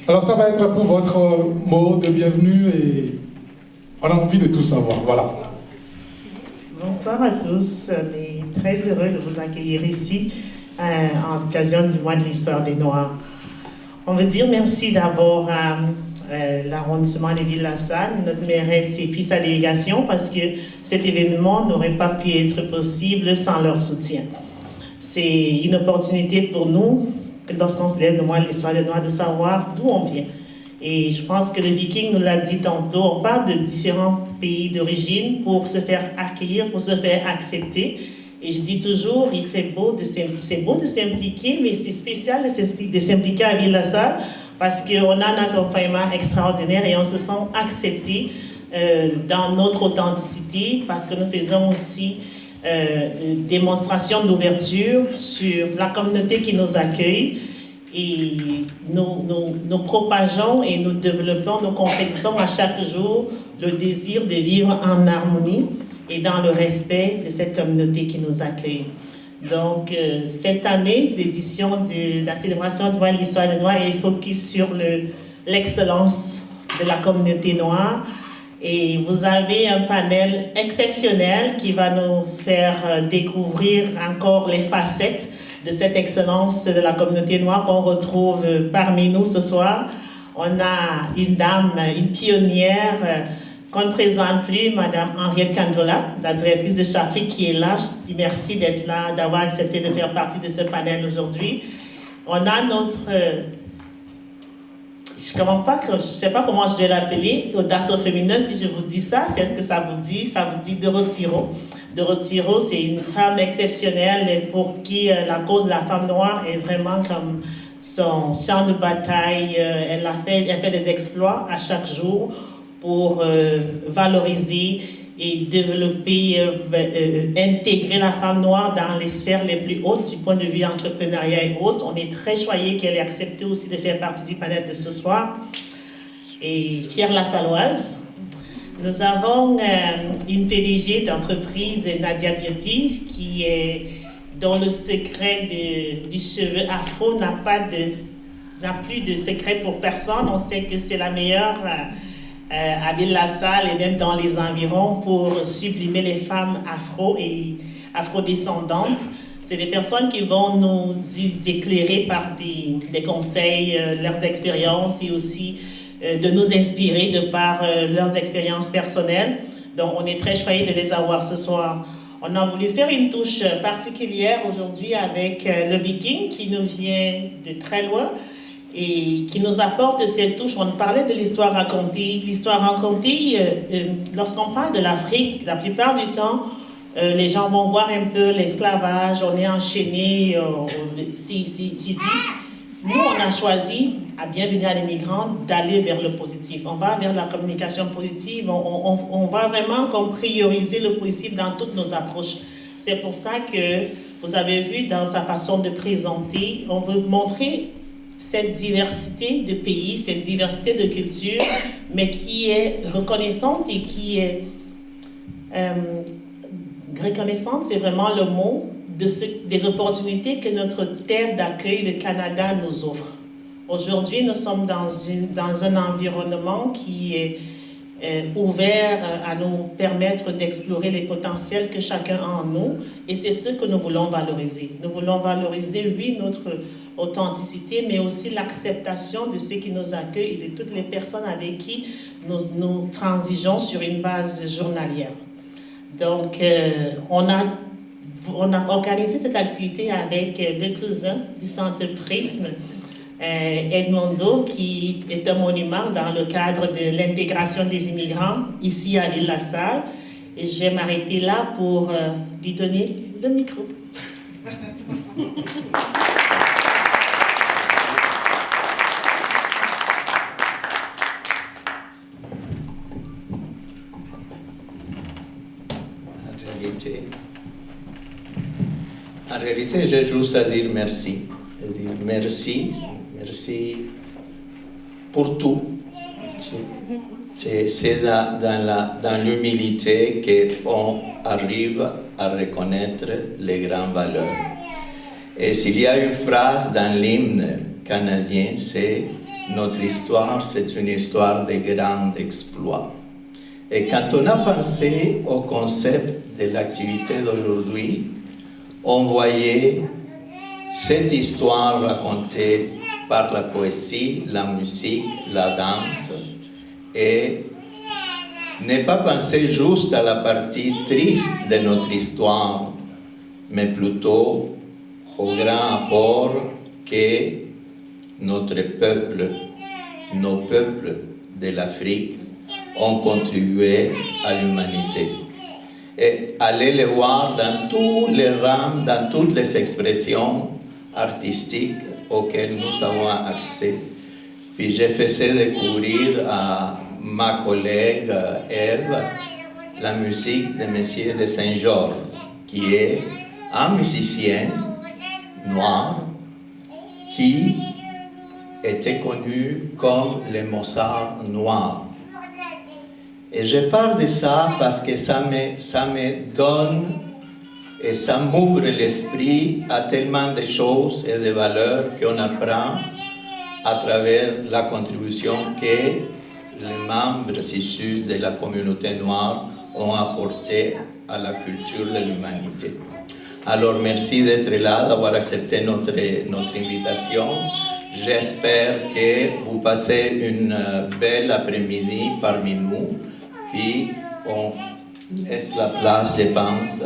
Alors ça va être pour votre mot de bienvenue et on a envie de tout savoir. Voilà. Bonsoir à tous. On est très heureux de vous accueillir ici en occasion du mois de l'histoire des Noirs. On veut dire merci d'abord à l'arrondissement de Ville-la-Salle, notre mairesse et puis sa délégation, parce que cet événement n'aurait pas pu être possible sans leur soutien. C'est une opportunité pour nous, lorsqu'on se lève de mois de l'histoire des Noirs, de savoir d'où on vient. Et je pense que le Viking nous l'a dit tantôt, on parle de différents pays d'origine pour se faire accueillir, pour se faire accepter. Et je dis toujours, c'est beau de s'impliquer, mais c'est spécial de s'impliquer à Ville-la-Salle parce qu'on a un accompagnement extraordinaire et on se sent accepté dans notre authenticité parce que nous faisons aussi une démonstration d'ouverture sur la communauté qui nous accueille. Et nous propageons et nous développons, nous concrétisons à chaque jour le désir de vivre en harmonie et dans le respect de cette communauté qui nous accueille. Donc, cette année, l'édition de la célébration du mois de l'histoire des Noirs est focus sur l'excellence de la communauté noire. Et vous avez un panel exceptionnel qui va nous faire découvrir encore les facettes de cette excellence de la communauté noire qu'on retrouve parmi nous ce soir. On a une dame, une pionnière qu'on ne présente plus, Madame Henriette Kandola, la directrice de Chafrique qui est là. Je dis merci d'être là, d'avoir accepté de faire partie de ce panel aujourd'hui. On a notre... je ne sais pas comment je vais l'appeler, audace au féminin, si je vous dis ça, c'est ce que ça vous dit? Ça vous dit Dorotiro. Dorotiro, c'est une femme exceptionnelle pour qui la cause de la femme noire est vraiment comme son champ de bataille. Elle fait des exploits à chaque jour pour valoriser et développer, intégrer la femme noire dans les sphères les plus hautes du point de vue entrepreneuriat et autres. On est très choyés qu'elle ait accepté aussi de faire partie du panel de ce soir. Et fière la Saloise. Nous avons une PDG d'entreprise, Nadia Beauty, dont le secret du cheveu afro n'a plus de secret pour personne. On sait que c'est la meilleure à Ville-la-Salle et même dans les environs pour sublimer les femmes afro et afrodescendantes. C'est des personnes qui vont nous éclairer par des conseils, leurs expériences et aussi de nous inspirer de par leurs expériences personnelles. Donc, on est très choyés de les avoir ce soir. On a voulu faire une touche particulière aujourd'hui avec le Viking qui nous vient de très loin et qui nous apporte cette touche. On parlait de l'histoire racontée. L'histoire racontée, lorsqu'on parle de l'Afrique, la plupart du temps, les gens vont voir un peu l'esclavage, on est enchaîné. J'ai dit, nous, on a choisi, à Bienvenue à l'immigrant, d'aller vers le positif. On va vers la communication positive. On va vraiment comme prioriser le positif dans toutes nos approches. C'est pour ça que vous avez vu dans sa façon de présenter, on veut montrer cette diversité de pays, cette diversité de cultures, mais qui est reconnaissante et qui est... reconnaissante, c'est vraiment le mot des opportunités que notre terre d'accueil, le Canada, nous offre. Aujourd'hui, nous sommes dans un environnement qui est ouvert à nous permettre d'explorer les potentiels que chacun a en nous, et c'est ce que nous voulons valoriser. Nous voulons valoriser, oui, notre authenticité, mais aussi l'acceptation de ceux qui nous accueillent et de toutes les personnes avec qui nous transigeons sur une base journalière. Donc, on a organisé cette activité avec deux cousins du Centre Prisme, Edmondo, qui est un monument dans le cadre de l'intégration des immigrants ici à Ville-la-Salle. Et je vais m'arrêter là pour lui donner le micro. En réalité, j'ai juste à dire merci. Merci pour tout. C'est dans l'humilité qu'on arrive à reconnaître les grandes valeurs. Et s'il y a une phrase dans l'hymne canadien, c'est notre histoire, c'est une histoire de grands exploits. Et quand on a pensé au concept de l'activité d'aujourd'hui, on voyait cette histoire racontée par la poésie, la musique, la danse, et ne pas penser juste à la partie triste de notre histoire, mais plutôt au grand apport que notre peuple, nos peuples de l'Afrique ont contribué à l'humanité. Et aller les voir dans tous les rangs, dans toutes les expressions artistiques auxquelles nous avons accès. Puis j'ai fait découvrir à ma collègue Ève la musique de Monsieur de Saint-Georges, qui est un musicien noir qui était connu comme le Mozart noir. Et je parle de ça parce que ça me donne et ça m'ouvre l'esprit à tellement de choses et de valeurs qu'on apprend à travers la contribution que les membres issus de la communauté noire ont apporté à la culture de l'humanité. Alors merci d'être là, d'avoir accepté notre invitation. J'espère que vous passez une belle après-midi parmi nous. Puis on laisse la place, je pense,